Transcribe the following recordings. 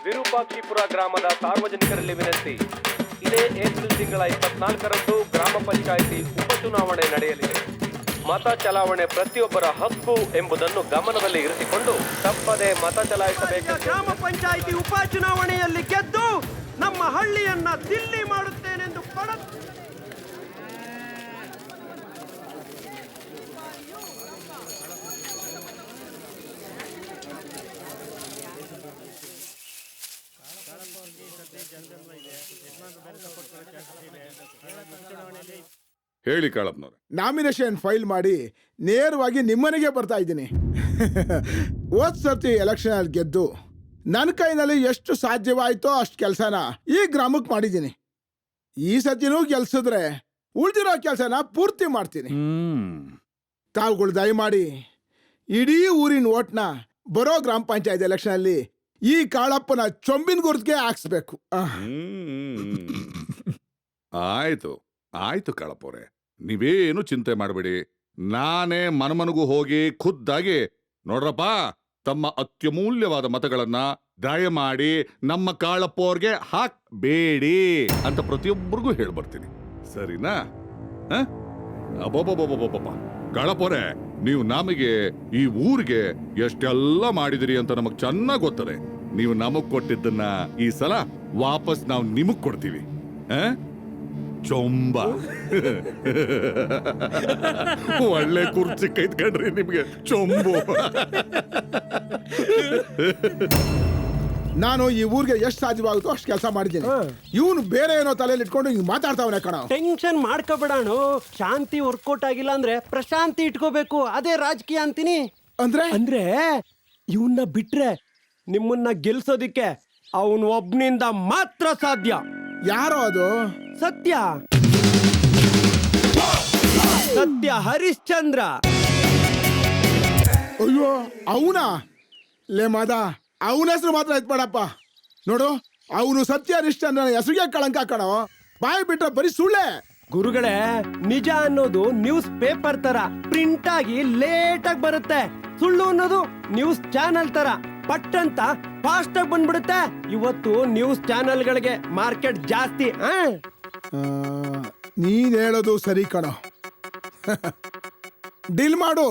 ವಿರೂಪಾಕ್ಷಿಪುರ ಗ್ರಾಮದ ಸಾರ್ವಜನಿಕರಲ್ಲಿ ವಿನಂತಿ. ಇದೇ ಏಪ್ರಿಲ್ ತಿಂಗಳ 24ರಂದು ಗ್ರಾಮ ಪಂಚಾಯಿತಿ ಉಪಚುನಾವಣೆ ನಡೆಯಲಿದೆ. ಮತ ಚಲಾವಣೆ ಪ್ರತಿಯೊಬ್ಬರ ಹಕ್ಕು ಎಂಬುದನ್ನು ಗಮನದಲ್ಲಿ ಇರಿಸಿಕೊಂಡು ತಪ್ಪದೆ ಮತ ಚಲಾಯಿಸಬೇಕು. ಗ್ರಾಮ ಪಂಚಾಯಿತಿ ಉಪಚುನಾವಣೆಯಲ್ಲಿ ಗೆದ್ದು ನಮ್ಮ ಹಳ್ಳಿಯನ್ನ ದಿಲ್ಲಿ ಮಾಡುತ್ತೇನೆಂದು ಹೇಳಿ ಕಾಳಪ್ಪನವ್ರೆ. ನಾಮಿನೇಷನ್ ಫೈಲ್ ಮಾಡಿ ನೇರವಾಗಿ ನಿಮ್ಮನೆಗೆ ಬರ್ತಾ ಇದ್ದೀನಿ. ಹೋದ್ ಸರ್ತಿ ಎಲೆಕ್ಷನ್ ಅಲ್ಲಿ ಗೆದ್ದು ನನ್ನ ಕೈನಲ್ಲಿ ಎಷ್ಟು ಸಾಧ್ಯವಾಯ್ತೋ ಅಷ್ಟು ಕೆಲಸನ ಈ ಗ್ರಾಮಕ್ಕೆ ಮಾಡಿದ್ದೀನಿ. ಈ ಸತಿನೂ ಗೆಲ್ಸಿದ್ರೆ ಉಳಿದಿರೋ ಕೆಲಸನ ಪೂರ್ತಿ ಮಾಡ್ತೀನಿ. ತಾವುಗಳು ದಯಮಾಡಿ ಇಡೀ ಊರಿನ ಓಟ್ನ ಬರೋ ಗ್ರಾಮ ಪಂಚಾಯತ್ ಎಲೆಕ್ಷನ್ ಅಲ್ಲಿ ಈ ಕಾಳಪ್ಪನ ಚೊಂಬಿನ ಗುರುತಿಗೆ ಹಾಕ್ಸ್ಬೇಕು. ಆಯ್ತು ಆಯ್ತು ಕಾಳಪ್ಪವ್ರೆ, ನೀವೇನು ಚಿಂತೆ ಮಾಡಬೇಡಿ. ನಾನೇ ಮನಮನಗೂ ಹೋಗಿ ಖುದ್ದಾಗಿ ನೋಡ್ರಪ್ಪ, ತಮ್ಮ ಅತ್ಯಮೂಲ್ಯವಾದ ಮತಗಳನ್ನ ದಯಮಾಡಿ ನಮ್ಮ ಕಾಳಪ್ಪವ್ರಿಗೆ ಹಾಕ್ಬೇಡಿ ಅಂತ ಪ್ರತಿಯೊಬ್ಬರಿಗೂ ಹೇಳ್ಬರ್ತೀನಿ, ಸರಿನಾ? ಅಬ್ಬಬ್ಬಬ್ಬಬ್ಬಬ್ಬ ಕಾಳಪ್ಪವ್ರೆ, ನೀವು ನಮಗೆ ಈ ಊರಿಗೆ ಎಷ್ಟೆಲ್ಲ ಮಾಡಿದಿರಿ ಅಂತ ನಮಗ್ ಚೆನ್ನಾಗ್ ಗೊತ್ತದೆ. ನೀವು ನಮಗ್ ಕೊಟ್ಟಿದ್ದನ್ನ ಈ ಸಲ ವಾಪಸ್ ನಾವು ನಿಮಗ್ ಕೊಡ್ತೀವಿ. ಚೊಂಬ ಒಳ್ಳೆ ಕುರ್ಚಿ ಕೈತ್ಕೊಂಡ್ರಿ ನಿಮ್ಗೆ ಚೊಂಬು. ನಾನು ಈ ಊರಿಗೆ ಎಷ್ಟು ಸಾಧ್ಯವಾಗುತ್ತೋ ಅಷ್ಟು ಕೆಲಸ ಮಾಡಿದ್ದೀನಿ. ಇವನು ಬೇರೆ ಏನೋ ತಲೆಯಲ್ಲಿ ಇಟ್ಕೊಂಡು ಹಿಂಗ್ ಮಾತಾಡ್ತಾವನೆ ಕಣ. ಟೆನ್ಷನ್ ಮಾಡ್ಕೋಬೇಡಾನು. ಶಾಂತಿ ವರ್ಕೌಟ್ ಆಗಿಲ್ಲ ಅಂದ್ರೆ ಪ್ರಶಾಂತಿ ಇಟ್ಕೋಬೇಕು. ಅದೇ ರಾಜಕೀಯ ಅಂತೀನಿ. ಅಂದ್ರೆ ಇವನ್ನ ಬಿಟ್ರೆ ನಿಮ್ಮನ್ನ ಗೆಲ್ಸೋದಿಕ್ಕೆ ಅವನು ಒಬ್ನಿಂದ ಮಾತ್ರ ಸಾಧ್ಯ. ಯಾರೋ ಅದು? ಸತ್ಯ ಹರಿಶ್ಚಂದ್ರ. ಅಯ್ಯೋ ಅವನಾ? ಲೇ ಮಾದ, ಅವನ ಹೆಸರು ಮಾತ್ರ ಎತ್ಬೇಡಪ್ಪ. ನೋಡು, ಅವನು ಸತ್ಯ ಹರಿಶ್ಚಂದ್ರನ ಹೆಸರಿಗೆ ಕಳಂಕ ಕಣೋ. ಬಾಯಿ ಬಿಟ್ರೆ ಬರೀ ಸುಳ್ಳೆ. ಗುರುಗಳೇ, ನಿಜ ಅನ್ನೋದು ನ್ಯೂಸ್ ಪೇಪರ್ ತರ ಪ್ರಿಂಟ್ ಆಗಿ ಲೇಟ್ ಆಗಿ ಬರುತ್ತೆ. ಸುಳ್ಳು ಅನ್ನೋದು ನ್ಯೂಸ್ ಚಾನೆಲ್ ತರ ಪಟ್ ಅಂತ ಫಾಸ್ಟ್ ಆಗಿ ಬಂದ್ಬಿಡುತ್ತೆ. ಇವತ್ತು ನ್ಯೂಸ್ ಚಾನೆಲ್ಗಳಿಗೆ ಮಾರ್ಕೆಟ್ ಜಾಸ್ತಿ. ನೀನ್ ಹೇಳೋದು ಸರಿ ಕಣೋ. ಡೀಲ್ ಮಾಡು,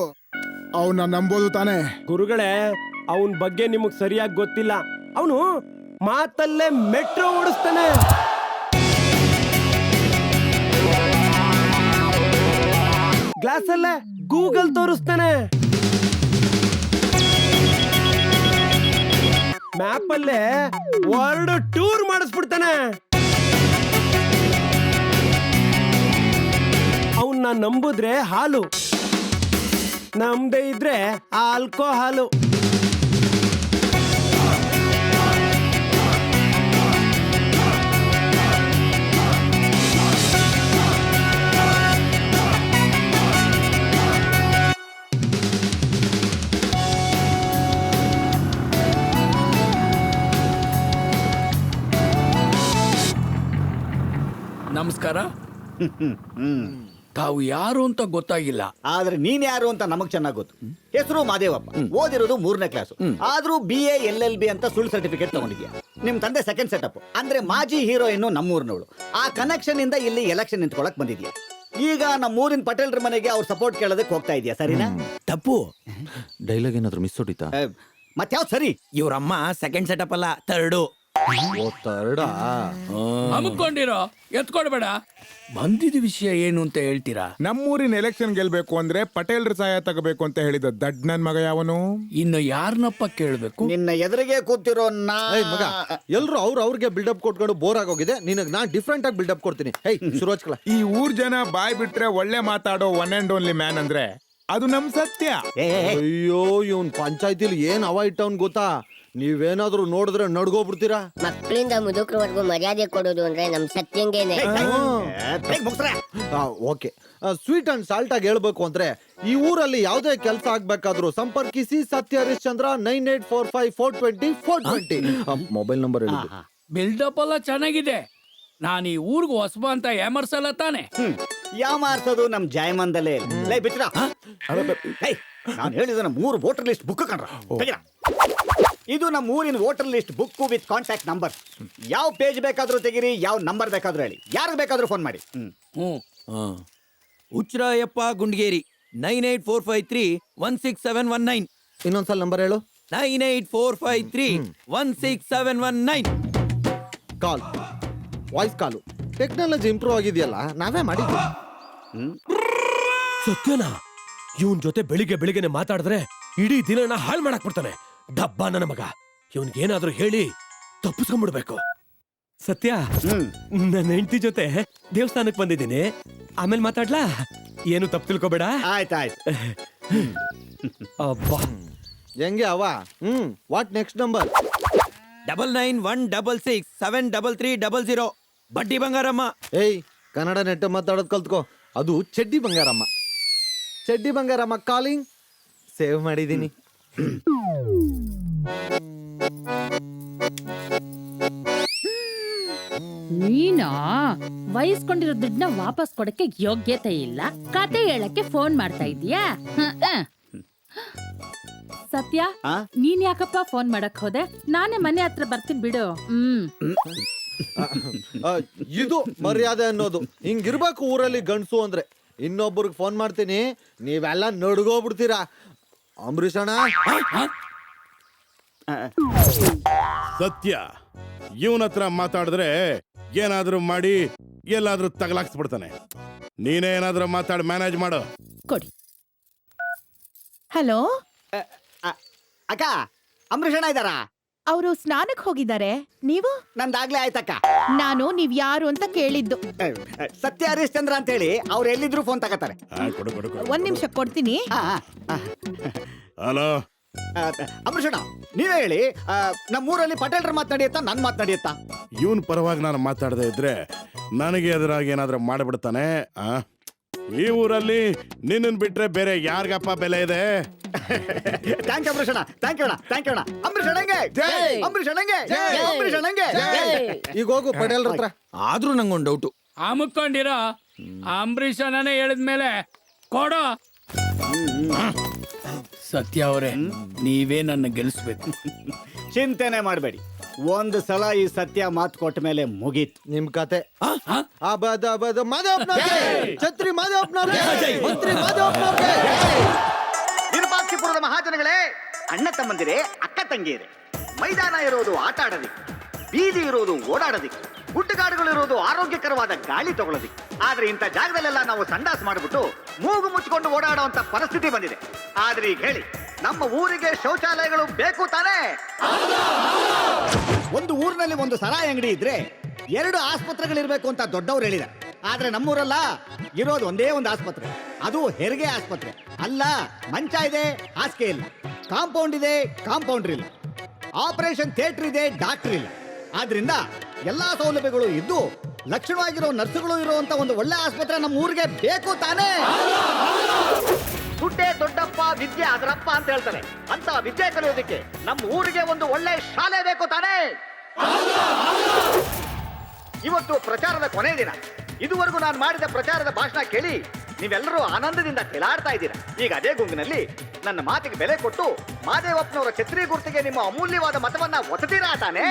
ಅವನ್ನ ನಂಬೋದು ತಾನೆ. ಗುರುಗಳೇ, ಅವನ್ ಬಗ್ಗೆ ನಿಮಗ್ ಸರಿಯಾಗಿ ಗೊತ್ತಿಲ್ಲ. ಅವನು ಮಾತಲ್ಲೇ ಮೆಟ್ರೋ ಓಡಿಸ್ತಾನೆ. ಗ್ಲಾಸಲ್ಲೇ ಗೂಗಲ್ ತೋರಿಸ್ತಾನೆ. ಮ್ಯಾಪ್ ಅಲ್ಲೇ ವರ್ಲ್ಡ್ ಟೂರ್ ಮಾಡಿಸ್ಬಿಡ್ತಾನೆ. ಅವನ್ನ ನಂಬುದ್ರೆ ಹಾಲು, ನಂಬದೇ ಇದ್ರೆ ಆಲ್ಕೋಹಾಲು. ನಮಸ್ಕಾರ. ತಾವು ಯಾರು ಅಂತ ಗೊತ್ತಾಗಿಲ್ಲ, ಆದ್ರೆ ನೀನ್ ಯಾರು ಅಂತ ನಮಗ್ ಚೆನ್ನಾಗ್ ಗೊತ್ತು. ಹೆಸರು ಮಾದೇವಪ್ಪ, ಓದಿರೋದು 3ನೇ ಕ್ಲಾಸ್. ಆದ್ರೂ BA LLB ಅಂತ ಸುಳ್ಳು ಸರ್ಟಿಫಿಕೇಟ್ ತಗೊಂಡಿದ್ಯಾ. ನಿಮ್ ತಂದೆ ಸೆಕೆಂಡ್ ಸೆಟಪ್, ಅಂದ್ರೆ ಮಾಜಿ ಹೀರೋಯಿನ್ ನಮ್ಮೂರ್ನವಳು. ಆ ಕನೆಕ್ಷನ್ ಇಂದ ಇಲ್ಲಿ ಎಲೆಕ್ಷನ್ ನಿಂತ್ಕೊಳಕ್ ಬಂದಿದ್ಯಾ. ಈಗ ನಮ್ಮೂರಿನ ಪಟೇಲ್ರ ಮನೆಗೆ ಅವ್ರ ಸಪೋರ್ಟ್ ಕೇಳೋದಕ್ಕೆ ಹೋಗ್ತಾ ಇದೆಯಾ, ಸರಿನಾ? ತಪ್ಪು. ಡೈಲಾಗ್ ಏನಾದ್ರು ಮಿಸ್ ಹೊಡಿತಾ? ಮತ್ಯಾವ್ ಸರಿ? ಇವ್ರಮ್ಮ ಸೆಕೆಂಡ್ ಸೆಟಪ್ ಅಲ್ಲ, ಥರ್ಡು. ಹಮ್ಕೊಂಡಿರೋ ಎತ್ಕೊಡ್ಬೇಡ. ಬಂದಿದ ವಿಷಯ ಏನು ಅಂತ ಹೇಳ್ತೀರಾ? ನಮ್ಮೂರಿನ ಎಲೆಕ್ಷನ್ ಗೆಲ್ಬೇಕು ಅಂದ್ರೆ ಪಟೇಲ್ರ ಸಹಾಯ ತಗೋಬೇಕು ಅಂತ ಹೇಳಿದ ದಡ್ ನನ್ ಮಗ ಯಾವನು? ಇನ್ನು ಯಾರನ್ನಪ್ಪ ಕೇಳ್ಬೇಕು? ನಿನ್ನ ಎದುರಿಗೆ ಕೂತಿರೋ ಮಗ, ಎಲ್ರು ಅವ್ರಿಗೆ ಬಿಲ್ಡಪ್ ಕೊಟ್ಕೊಂಡು ಬೋರ್ ಆಗೋಗಿದೆ. ನಿನಗ್ ನಾನ್ ಡಿಫ್ರೆಂಟ್ ಆಗಿ ಬಿಲ್ಡಪ್ ಕೊಡ್ತೀನಿ. ಸುರೋಜ್ಕಲ, ಈ ಊರ್ ಜನ ಬಾಯ್ ಬಿಟ್ರೆ ಒಳ್ಳೆ ಮಾತಾಡೋ ಒನ್ ಅಂಡ್ ಓನ್ಲಿ ಮ್ಯಾನ್ ಅಂದ್ರೆ ಅದು ನಮ್ ಸತ್ಯ. ಅಯ್ಯೋ, ಇವನ್ ಪಂಚಾಯತಿಲಿ ಏನ್ ಹವಾ ಇಟ್ಟವನ್ ಗೊತ್ತಾ? ನೀವೇನಾದ್ರೂ ನೋಡಿದ್ರೆ ನಡ್ಗೋಗ್ಬಿಡ್ತೀರಾ. ಮಕ್ಕಳಿಂದ ಮುದುಕರವರೆಗೂ ಮರ್ಯಾದೆ ಕೊಡೋದು ಅಂದ್ರೆ ನಮ್ ಸತ್ಯಂಗೇನೆ. ಓಕೆ, ಸ್ವೀಟ್ ಅಂಡ್ ಸಾಲ್ಟ್ ಆಗಿ ಹೇಳ್ಬೇಕು ಅಂದ್ರೆ ಈ ಊರಲ್ಲಿ ಯಾವುದೇ ಕೆಲಸ ಆಗ್ಬೇಕಾದ್ರೂ ಸಂಪರ್ಕಿಸಿ ಸತ್ಯ ಹರಿಶ್ಚಂದ್ರ 9845420420. ಮೊಬೈಲ್ ನಂಬರ್ ಹೇಳಿದ್ದು. ಬಿಲ್ಡಪ್ ಎಲ್ಲ ಚೆನ್ನಾಗಿದೆ. ನಾನು ಈ ಊರ್ಗ್ ಹೊಸಬ ಅಂತ ಯಾಮರ್ಸಲ್ಲ ತಾನೆ? ಯಾಮಾರ್ಸೋದು ನಮ್ ಜಾಯಮಂದಲೇ. ಲೈ ಬಿಚ್ರ, ನಾನು ಹೇಳಿದ 3 ವೋಟರ್ ಲಿಸ್ಟ್ ಬುಕ್ ಕಂಡ್ರ. ಇದು ನಮ್ಮ ಊರಿನ voter list book with contact number. ಯಾವ ಪೇಜ್ ಬೇಕಾದ್ರೂ ತೆಗಿರಿ, ಯಾವ ನಂಬರ್ ಬೇಕಾದ್ರೂ ಹೇಳಿ, ಯಾರಿಗೆ ಬೇಕಾದ್ರೂ ಫೋನ್ ಮಾಡಿ. ಹುಚ್ಚರಾಯಪ್ಪ ಗುಂಡ್ಗೇರಿ 9845316719. ಇನ್ನೊಂದ್ಸಲ ನಂಬರ್ ಹೇಳು. 9845316719. ಕಾಲ್, ವಾಯ್ಸ್ ಕಾಲು. ಟೆಕ್ನಾಲಜಿ ಇಂಪ್ರೂವ್ ಆಗಿದೆಯಲ್ಲ, ನಾವೇ ಮಾಡಿದ್ವಿ. ಸತ್ಯನಾ? ಇವನ್ ಜೊತೆ ಬೆಳಿಗ್ಗೆ ಬೆಳಿಗ್ಗೆನೆ ಮಾತಾಡಿದ್ರೆ ಇಡೀ ದಿನನ ಹಾಳು ಮಾಡಕ್ ಬಿಡ್ತಾನೆ. ಡಬ್ಬ ನನ್ನ ಮಗ. ಇವನ್ಗೇನಾದ್ರೂ ಹೇಳಿ ತಪ್ಪಿಸ್ಕೊಂಡ್ಬಿಡ್ಬೇಕು. ಸತ್ಯ, ನನ್ನ ಹೆಂಡತಿ ಜೊತೆ ದೇವಸ್ಥಾನಕ್ ಬಂದಿದ್ದೀನಿ, ಆಮೇಲೆ ಮಾತಾಡ್ಲಾ? ಏನು ತಪ್ಪು ತಿಳ್ಕೊಬೇಡ. ಆಯ್ತಾಯ್ತು. ಅಬ್ಬಾ, ಹೆಂಗೆ ಅವ? What next number? 9916673300. ಬಡ್ಡಿ ಬಂಗಾರಮ್ಮ. ಏಯ್, ಕನ್ನಡ ನೆಟ್ಟ ಮಾತಾಡೋದು ಕಲ್ತ್ಕೋ. ಅದು ಚಡ್ಡಿ ಬಂಗಾರಮ್ಮ. ಚಡ್ಡಿ ಬಂಗಾರಮ್ಮ ಕಾಲಿಂಗ್. ಸೇವ್ ಮಾಡಿದ್ದೀನಿ. ನೀನಾ ವಹಿಸ್ಕೊಂಡಿರೋ ದುಡ್ಡನ್ನ ವಾಪಸ್ ಕೊಡಕ್ಕೆ ಯೋಗ್ಯತೆ ಇಲ್ಲ, ಕತೆ ಹೇಳಕ್ಕೆ ಫೋನ್ ಮಾಡ್ತಾ ಇದೀಯಾ? ಸತ್ಯ, ನೀನ್ ಯಾಕಪ್ಪ ಫೋನ್ ಮಾಡಕ್ ಹೋದೆ? ನಾನೇ ಮನೆ ಹತ್ರ ಬರ್ತೀನಿ ಬಿಡು. ಇದು ಮರ್ಯಾದೆ ಅನ್ನೋದು. ಹಿಂಗಿರ್ಬೇಕು ಊರಲ್ಲಿ ಗಂಡ್ಸು ಅಂದ್ರೆ. ಇನ್ನೊಬ್ಬರಿಗೆ ಫೋನ್ ಮಾಡ್ತೀನಿ, ನೀವೆಲ್ಲ ನಡ್ಗೋಗ್ಬಿಡ್ತೀರಾ. ಅಂಬರೀಷಣ, ಸತ್ಯ ಇವನ ಹತ್ರ ಮಾತಾಡಿದ್ರೆ ಏನಾದ್ರೂ ಮಾಡಿ ಎಲ್ಲಾದ್ರೂ ತಗಲಾಕ್ಸ್ಬಿಡ್ತಾನೆ. ನೀನೇ ಏನಾದ್ರೂ ಮಾತಾಡಿ ಮ್ಯಾನೇಜ್ ಮಾಡು. ಕೊಡಿ. ಹಲೋ ಅಕ್ಕ, ಅಂಬರೀಷಣ ಇದ್ದಾರಾ? ಅವರು ಸ್ನಾನಕ್ ಹೋಗಿದ್ದಾರೆ. ನೀವು? ನಂದಾಗ್ಲೇ ಆಯ್ತಕ್ಕ. ನಾನು ನೀವ್ ಯಾರು ಅಂತ ಕೇಳಿದ್ದು. ಸತ್ಯ ಹರಿಶ್ಚಂದ್ರ ಅಂತ ಹೇಳಿ ಅವ್ರು ಎಲ್ಲಿದ್ರು ಫೋನ್ ತಗೋತಾರೆ. ಒಂದ್ ನಿಮಿಷ ಕೊಡ್ತೀನಿ. ಹಲೋ ಅಂಬರೀಷಣ, ನೀವೇ ಹೇಳಿ, ನಮ್ಮೂರಲ್ಲಿ ಪಟೇಲ್ರ ಮಾತನಾಡಿಯತ್ತಾ ನನ್ ಮಾತನಾಡಿಯತ್ತಾ? ಇವನ್ ಪರವಾಗಿ ನಾನು ಮಾತಾಡದೆ ಇದ್ರೆ ನನಗೆ ಎದುರಾಗಿ ಏನಾದ್ರೂ ಮಾಡಿಬಿಡ್ತಾನೆ. ಈ ಊರಲ್ಲಿ ನಿನ್ನನ್ ಬಿಟ್ರೆ ಬೇರೆ ಯಾರಿಗಪ್ಪ ಬೆಲೆ ಇದೆ? ಥ್ಯಾಂಕ್ ಯು ಅಂಬರೀಷಣ, ಥ್ಯಾಂಕ್ ಯು ಅಣ್ಣ, ಥ್ಯಾಂಕ್ ಯು ಅಣ್ಣ. ಅಂಬರೀಷಣಂಗೆ ಅಂಬರೀಷಣಂಗೆ ಅಂಬರೀಷಣಂಗೆ. ಈಗ ಹೋಗು ಪಟೇಲ್ರ ಹತ್ರ. ಆದ್ರೂ ನಂಗೊಂದು ಡೌಟು. ಅಮ್ಕೊಂಡಿರೋ ಅಂಬರೀಷನೇ ಹೇಳಿದ್ಮೇಲೆ ಕೊಡೋ. ಸತ್ಯ ಅವರೇ, ನೀವೇ ನನ್ನ ಗೆಲ್ಲಿಸ್ಬೇಕು. ಚಿಂತೆನೆ ಮಾಡಬೇಡಿ, ಒಂದು ಸಲ ಈ ಸತ್ಯ ಮಾತು ಕೊಟ್ಟ ಮೇಲೆ ಮುಗೀತು ನಿಮ್ ಕತೆ. ಛತ್ರಿ ಮಾದೇವಪ್ಪನವ್ರಿಗೆ, ಮಂತ್ರಿ ಮಾದೇವಪ್ಪನವ್ರಿಗೆ. ವಿರೂಪಾಕ್ಷಿಪುರದ ಮಹಾಜನಗಳೇ, ಅಣ್ಣ ತಮ್ಮಂದಿರೇ, ಅಕ್ಕ ತಂಗಿಯರೇ, ಮೈದಾನ ಇರೋದು ಆಟ ಆಡೋದಿಕ್ಕೆ, ಬೀದಿ ಇರೋದು ಓಡಾಡೋದಿಕ್ಕೆ, ಗುಡ್ಡಗಾಡುಗಳು ಇರೋದು ಆರೋಗ್ಯಕರವಾದ ಗಾಳಿ ತಗೊಳ್ಳೋದಿಕ್ಕೆ. ಆದ್ರೆ ಇಂಥ ಜಾಗದಲ್ಲೆಲ್ಲ ನಾವು ಸಂಡಾಸ ಮಾಡಿಬಿಟ್ಟು ಮೂಗು ಮುಚ್ಚಿಕೊಂಡು ಓಡಾಡುವಂತ ಪರಿಸ್ಥಿತಿ ಬಂದಿದೆ. ಆದ್ರೆ ಈಗ ಹೇಳಿ, ನಮ್ಮ ಊರಿಗೆ ಶೌಚಾಲಯಗಳು ಬೇಕು ತಾನೇ? ಒಂದು ಊರಿನಲ್ಲಿ ಒಂದು ಸರಾಯಿ ಅಂಗಡಿ ಇದ್ರೆ 2 ಆಸ್ಪತ್ರೆಗಳಿರ್ಬೇಕು ಅಂತ ದೊಡ್ಡವ್ರು ಹೇಳಿದ್ದಾರೆ. ಆದ್ರೆ ನಮ್ಮೂರಲ್ಲ, ಇರೋದು ಒಂದೇ ಒಂದು ಆಸ್ಪತ್ರೆ, ಅದು ಹೆರಿಗೆ ಆಸ್ಪತ್ರೆ. ಅಲ್ಲ, ಮಂಚ ಇದೆ, ಹಾಸಿಗೆ ಇಲ್ಲ, ಕಾಂಪೌಂಡ್ ಇದೆ, ಕಾಂಪೌಂಡರ್ ಇಲ್ಲ, ಆಪರೇಷನ್ ಥಿಯೇಟರ್ ಇದೆ, ಡಾಕ್ಟರ್ ಇಲ್ಲ. ಆದ್ರಿಂದ ಎಲ್ಲಾ ಸೌಲಭ್ಯಗಳು ಇದ್ದು ಲಕ್ಷಣವಾಗಿರೋ ನರ್ಸುಗಳು ಇರುವಂತ ಒಂದು ಒಳ್ಳೆ ಆಸ್ಪತ್ರೆ ನಮ್ಮ ಊರಿಗೆ ಬೇಕು ತಾನೇ? ದುಡ್ಡೇ ದೊಡ್ಡಪ್ಪ, ವಿದ್ಯೆ ಅದರಪ್ಪ ಅಂತ ಹೇಳ್ತಾರೆ. ಅಂತ ವಿದ್ಯೆ ಕಲಿಯೋದಕ್ಕೆ ನಮ್ಮ ಊರಿಗೆ ಒಂದು ಒಳ್ಳೆ ಶಾಲೆ ಬೇಕು ತಾನೇ? ಇವತ್ತು ಪ್ರಚಾರದ ಕೊನೆ ದಿನ. ಇದುವರೆಗೂ ನಾನು ಮಾಡಿದ ಪ್ರಚಾರದ ಭಾಷಣ ಕೇಳಿ ನೀವೆಲ್ಲರೂ ಆನಂದದಿಂದ ಕೆಲಾಡ್ತಾ ಇದ್ದೀರಾ. ಈಗ ಅದೇ ಗುಂಗಿನಲ್ಲಿ ನನ್ನ ಮಾತಿಗೆ ಬೆಲೆ ಕೊಟ್ಟು ಮಾದೇವಪ್ಪನವರ ಛತ್ರಿ ಗುರ್ತಿಗೆ ನಿಮ್ಮ ಅಮೂಲ್ಯವಾದ ಮತವನ್ನ ಒತ್ತುತ್ತೀರಾ ತಾನೇ?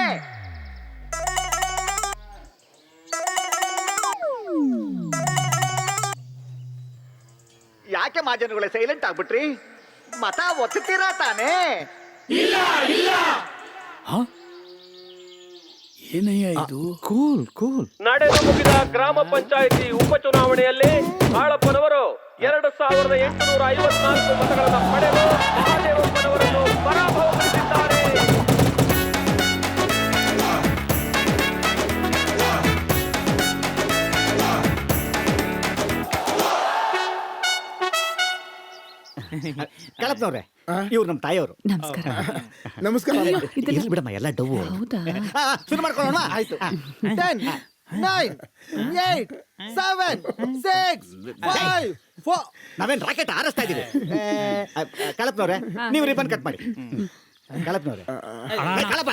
ಯಾಕೆ ಮಾಜನಗಳೇ ಸೈಲೆಂಟ್ ಆಗ್ಬಿಟ್ರಿ? ಮತ ಒತ್ತುತ್ತೀರಾ ತಾನೇ? ಏನಯ್ಯ ಇದು? Cool cool. ನಡೆದು ಮುಗಿದ ಗ್ರಾಮ ಪಂಚಾಯಿತಿ ಉಪಚುನಾವಣೆಯಲ್ಲಿ ಕಾಳಪ್ಪನವರು 2854 ಮತಗಳನ್ನು ಪಡೆದು ಮಹಾದೇವಪ್ಪನವರನ್ನು ಪರಾಭವಗೊಳಿಸಿದ್ದಾರೆ. ಕಳಪ್ನವ್ರೆ, ಇವ್ರು ನಮ್ಮ ತಾಯಿಯವರು. ನಮಸ್ಕಾರ. ನಮಸ್ಕಾರ. ಇರ್ಲಿ ಬಿಡಮ್ಮ, ಎಲ್ಲ ಡವ್ವು. ಶುರು ಮಾಡ್ಕೊಳ್ಳೋಣ. ಆಯ್ತು. 10, 9, 8, 7, 6, 5, 4. ನಾವೇನ್ ರಾಕೆಟ್ ಹಾರಿಸ್ತಾ ಇದೀವಿ? ಕಳಪ್ನವ್ರೆ, ನೀವು ರಿಬನ್ ಕಟ್ ಮಾಡಿ. ಕಳಪ್ನವ್ರೆ, ಕಳಪ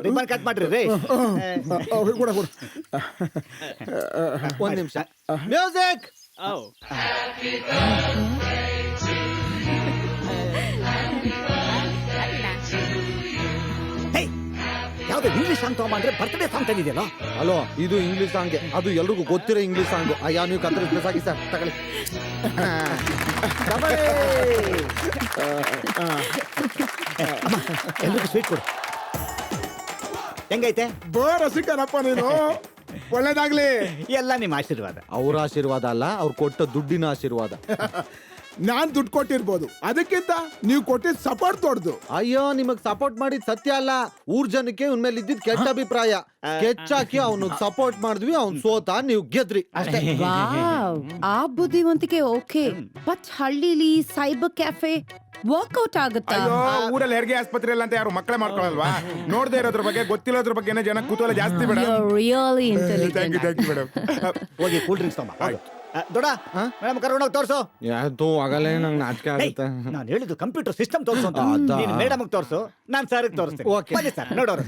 ರಿಬನ್ ಕಟ್ ಮಾಡ್ರಿ ರೀ. ಕೂಡ ಕೂಡ. ಒಂದ್ ನಿಮಿಷ. ಮ್ಯೂಸಿಕ್. ಯಾವ್ದು ಇಂಗ್ಲಿಷ್ ಸಾಂಗ್ ತಗೊಂಬ ಅಂದ್ರೆ ಬರ್ತ್ಡೇ ಸಾಂಗ್ ತಂದಿದೆಯಲ್ಲ. ಹಲೋ, ಇದು ಇಂಗ್ಲಿಷ್ ಸಾಂಗ್, ಅದು ಎಲ್ರಿಗೂ ಗೊತ್ತಿರೋ ಇಂಗ್ಲಿಷ್ ಸಾಂಗ್. ಅಯ್ಯ, ನೀವು ಕತ್ತರಿಸಿ ಸಾಕಿ ಸರ್, ತಗೊಳ್ಳಿ. ಎಲ್ರಿಗೂ ಸ್ವೀಟ್ ಕೊಡು. ಹೆಂಗೈತೆ? ರಸಿಕನಪ್ಪ ನೀನು. ಒಳ್ಳೇದಾಗ್ಲಿ. ಎಲ್ಲ ನಿಮ್ಮ ಆಶೀರ್ವಾದ. ಅವ್ರ ಆಶೀರ್ವಾದ ಅಲ್ಲ, ಅವ್ರು ಕೊಟ್ಟ ದುಡ್ಡಿನ ಆಶೀರ್ವಾದ. ನಾನ್ ದುಡ್ಡು ಕೊಟ್ಟಿರ್ಬೋದು, ಅದಕ್ಕಿಂತ ನೀವು ಕೊಟ್ಟಿದ್ ಸಪೋರ್ಟ್ ದೊಡ್ಡದು. ಅಯ್ಯೋ, ನಿಮಗ್ ಸಪೋರ್ಟ್ ಮಾಡಿದ್ ಸತ್ಯ ಅಲ್ಲ, ಊರ್ ಜನಕ್ಕೆ ಇವ್ನ ಮೇಲೆ ಇದ್ದಿದ್ ಕೆಟ್ಟ ಅಭಿಪ್ರಾಯ. ಕೆಚ್ಚಾಕಿ ಅವನು ಸಪೋರ್ಟ್ ಮಾಡಿದ್ವಿ, ಅವ್ನ್ ಸೋತ, ನೀವು ಗೆದ್ರಿ ಅಷ್ಟೇ. ಆ ಬುದ್ಧಿವಂತಿಕೆ ಓಕೆ, ಬಟ್ ಹಳ್ಳಿಲಿ ಸೈಬರ್ ಕ್ಯಾಫೆ ವರ್ಕೌಟ್ ಆಗುತ್ತಾ? ಅಯ್ಯೋ, ಊರಲ್ಲಿ ಹೆರಿಗೆ ಆಸ್ಪತ್ರೆ ಇಲ್ಲ ಅಂತ ಯಾರು ಮಕ್ಕಳೇ ಮಾಡ್ಕೊಳಲ್ವಾ? ನೋಡದೆ ಇರೋದ್ರ ಬಗ್ಗೆ, ಗೊತ್ತಿರೋದ್ರ ಬಗ್ಗೆ ಜನ ಕುತೂಹಲ ಜಾಸ್ತಿ ಬೇಡ. Really thank you madam. ಹೋಗಿ ಕೂಲ್ ಡ್ರಿಂಕ್ಸ್ ತಗೊಂಬ. ದೊಡ್ಡ ಮೇಡಮ್ ಕರ್ಕೊಂಡೋಗಿ ತೋರ್ಸು. ಯಾವ್ದು ಆಗಲ್ಲ, ನಂಗೆ ನಾಚಿಕೆ ಆಗುತ್ತೆ. ನಾನು ಹೇಳಿದ್ದು ಕಂಪ್ಯೂಟರ್ ಸಿಸ್ಟಮ್ ತೋರ್ಸು ಅಂತ. ನೀನು ಮೇಡಮ್ ತೋರ್ಸು, ನಾನು ಸರ್ ತೋರಿಸ್ತೇನೆ. ಓಕೆ. ಬನ್ನಿ ಸರ್, ನೋಡೋರು.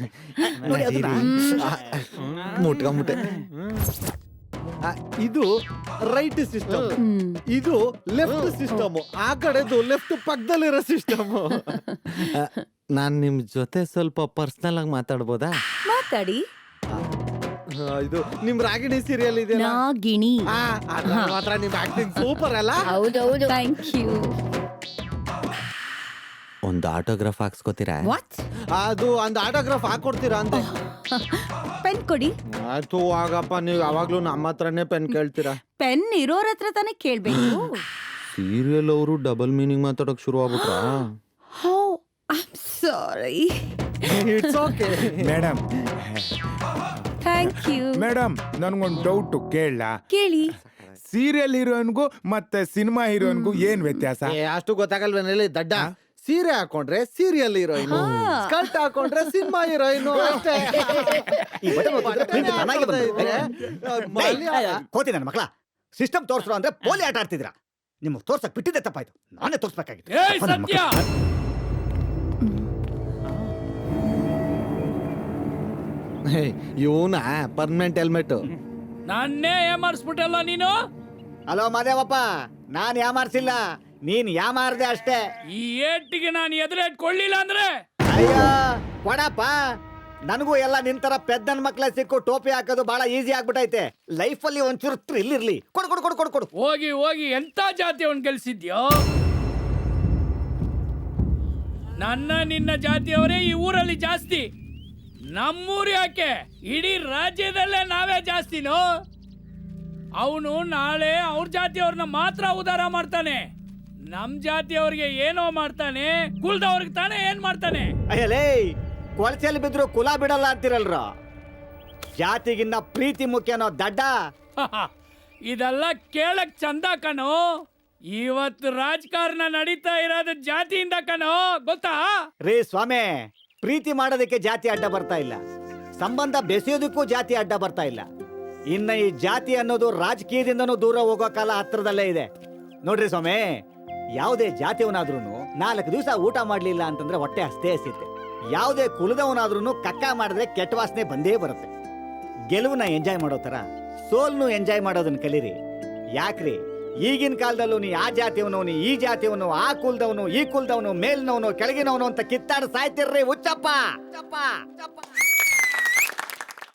ನೋಡಿ ಅದನ್ನ. ಮುಟ್ಕೊಂಬಿಟ್ಟೆ. ಇದು ರೈಟ್ ಸಿಸ್ಟಮ್, ಇದು ಲೆಫ್ಟ್ ಸಿಸ್ಟಮ್, ಆ ಕಡೆದು ಲೆಫ್ಟ್ ಪಕ್ಕದಲ್ಲಿರೋ ಸಿಸ್ಟಮ್. ನಾನ್ ನಿಮ್ ಜೊತೆ ಸ್ವಲ್ಪ ಪರ್ಸನಲ್ ಆಗಿ ಮಾತಾಡ್ಬೋದಾ? ಮಾತಾಡಿ. ಇದು ನಿಮ್ ರಾಗಿಣಿ ಸೀರಿಯಲ್ ಇದೆಯಲ್ಲ, ನಾಗಿಣಿ. ಮಾತ್ರ ನಿಮ್ ಆಕ್ಟಿಂಗ್ ಸೂಪರ್ ಅಲ್ಲ? ಹೌದೌದು. Thank you. ಒಂದು ಆಟೋಗ್ರಾಫ್ ಹಾಕ್ಸ್ಕೊತೀರಾ? ವಾಟ್? ಅದು ಒಂದು ಆಟೋಗ್ರಾಫ್ ಹಾಕೊಡ್ತೀರಾ ಅಂತ. ಪೆನ್ ಕೊಡಿ. ಆಯ್ತು, ಆಗಪ್ಪ, ನೀವು ಯಾವಾಗ್ಲೂ ನಮ್ಮ ಹತ್ರನೇ ಪೆನ್ ಕೇಳ್ತೀರಾ. ಪೆನ್ ಇರೋರ ಹತ್ರ ತಾನೇ ಕೇಳ್ಬೇಕು. ಸೀರಿಯಲ್ ಅವರು ಡಬಲ್ ಮೀನಿಂಗ್ ಮಾತಾಡೋಕ್ ಶುರು ಆಗ್ಬಿಟ್ರಾ? ಹೋ, I am sorry. It's okay madam. Thank you. Madam, ನನ್ಗೊಂದು ಡೌಟ್ ಕೇಳಲ್ಲ? ಕೇಳಿ. ಸೀರಿಯಲ್ ಹೀರೋಯಿನ್ಗೂ ಮತ್ತೆ ಸಿನಿಮಾ ಹೀರೋಯಿನ್ಗೂ ಏನ್ ವ್ಯತ್ಯಾಸ? ಅಷ್ಟು ಗೊತ್ತಾಗಲ್ವೇನಲ್ಲಿ ದಡ್ಡ. ಸೀರೆ ಹಾಕೊಂಡ್ರೆ ಸೀರಿಯಲ್ ಹೀರೋಯಿನ್, ಸ್ಕರ್ಟ್ ಹಾಕೊಂಡ್ರೆ ಸಿನಿಮಾ ಹೀರೋಯಿನ್ ಅಷ್ಟೇ. ಕೋತಿ ನನ್ನ ಮಕ್ಕಳ, ಸಿಸ್ಟಮ್ ತೋರ್ಸ್ರು ಅಂದ್ರೆ ಪೋಲಿ ಆಟ ಆಡ್ತಿದ್ರ. ನಿಮ್ಗೆ ತೋರ್ಸಕ್ ಬಿಟ್ಟಿದ್ದೆ ತಪ್ಪಾಯ್ತು, ನಾನೇ ತೋರ್ಸ್ಬೇಕಾಗಿತ್ತು. ಏಯ್ ಸತ್ಯ, ಇವನ ಪರ್ಮನೆಂಟ್ ಹೆಲ್ಮೆಟ್. ನನ್ನೇ ಏಮಾರಿಸ್ಬಿಟ್ಟಲ್ಲ ನೀನು. ಹಲೋ ಮಾದೇವಪ್ಪ, ನಾನ್ ಯಾಮಾರ್ಸಿಲ್ಲ, ನೀನ್ ಯಾಮಾರ್ದೆ ಅಷ್ಟೇ. ಈ ಏಟಿಗೆ ನಾನು ಎದುರೇಟ್ಕೊಳ್ಳಿಲ್ಲ ಅಂದ್ರೆ ಅಯ್ಯ ಕೊಡಪ್ಪ, ನನಗೂ ಎಲ್ಲ ನಿಂತರ ಪೆದ್ದನ್ ಮಕ್ಳ ಸಿಕ್ಕು ಟೋಪಿ ಹಾಕೋದು ಬಹಳ ಈಸಿ ಆಗ್ಬಿಟ್ಟೈತೆ. ಲೈಫ್ ಅಲ್ಲಿ ಒಂಚೂರು ಥ್ರಿಲ್ ಇರ್ಲಿ. ಕೊಡು ಕೊಡು ಕೊಡು ಕೊಡು ಕೊಡು. ಹೋಗಿ ಹೋಗಿ ಎಂತ ಜಾತಿಯವನ್ ಗೆಲ್ಸಿದ್ಯೋ? ನನ್ನ ನಿನ್ನ ಜಾತಿಯವರೇ ಈ ಊರಲ್ಲಿ ಜಾಸ್ತಿ. ನಮ್ಮೂರು ಯಾಕೆ, ಇಡೀ ರಾಜ್ಯದಲ್ಲೇ ನಾವೇ ಜಾಸ್ತಿನೋ. ಅವನು ನಾಳೆ ಅವ್ರ ಜಾತಿಯವ್ರನ್ನ ಮಾತ್ರ ಉದ್ಧಾರ ಮಾಡ್ತಾನೆ, ನಮ್ ಜಾತಿಯವ್ರಿಗೆ ಏನೋ ಮಾಡ್ತಾನೆ, ಕುಲ್ದವ್ರಿಗೆ ತಾನೇ ಏನ್ ಮಾಡ್ತಾನೆ. ಅಯ್ಯಲೇ, ಕೊಳಚೆಯಲ್ಲಿ ಬಿದ್ರು ಕುಲ ಬಿಡಲ್ಲ ಅಂತಿರಲ್ರ. ಜಾತಿಗಿನ್ನ ಪ್ರೀತಿ ಮುಖ್ಯನೋ ದಡ್ಡ. ಇದೆಲ್ಲ ಕೇಳಕ್ ಚಂದ ಕಣೋ. ಇವತ್ತು ರಾಜಕಾರಣ ನಡೀತಾ ಇರೋದು ಜಾತಿಯಿಂದ ಕಣೋ, ಗೊತ್ತಾ? ರೇ ಸ್ವಾಮಿ, ಪ್ರೀತಿ ಮಾಡೋದಕ್ಕೆ ಜಾತಿ ಅಡ್ಡ ಬರ್ತಾ ಇಲ್ಲ, ಸಂಬಂಧ ಬೆಸೆಯೋದಕ್ಕೂ ಜಾತಿ ಅಡ್ಡ ಬರ್ತಾ ಇಲ್ಲ. ಇನ್ನ ಈ ಜಾತಿ ಅನ್ನೋದು ರಾಜಕೀಯದಿಂದನೂ ದೂರ ಹೋಗೋ ಕಾಲ ಹತ್ರದಲ್ಲೇ ಇದೆ. ನೋಡ್ರಿ ಸ್ವಾಮಿ, ಯಾವುದೇ ಜಾತಿಯವನಾದ್ರೂ 4 ದಿವಸ ಊಟ ಮಾಡ್ಲಿಲ್ಲ ಅಂತಂದ್ರೆ ಹೊಟ್ಟೆ ಹಸ್ತೇ ಹಸಿತೆ. ಯಾವುದೇ ಕುಲದವನಾದ್ರೂ ಕಕ್ಕ ಮಾಡಿದ್ರೆ ಕೆಟ್ಟ ವಾಸನೆ ಬಂದೇ ಬರುತ್ತೆ. ಗೆಲುವನ್ನ ಎಂಜಾಯ್ ಮಾಡೋ ತರ ಸೋಲ್ನು ಎಂಜಾಯ್ ಮಾಡೋದನ್ನ ಕಲೀರಿ. ಯಾಕ್ರಿ, ಈಗಿನ ಕಾಲದಲ್ಲೂ ನೀ ಆ ಜಾತಿಯವನು, ನೀ ಈ ಜಾತಿಯವನು, ಆ ಕುಲದವನು, ಈ ಕುಲದವನು, ಮೇಲ್ನವನು, ಕೆಳಗಿನವನು ಅಂತ ಕಿತ್ತಾಡ ಸಾಯ್ತಿರ್ರಿ ಹುಚ್ಚಪ್ಪ.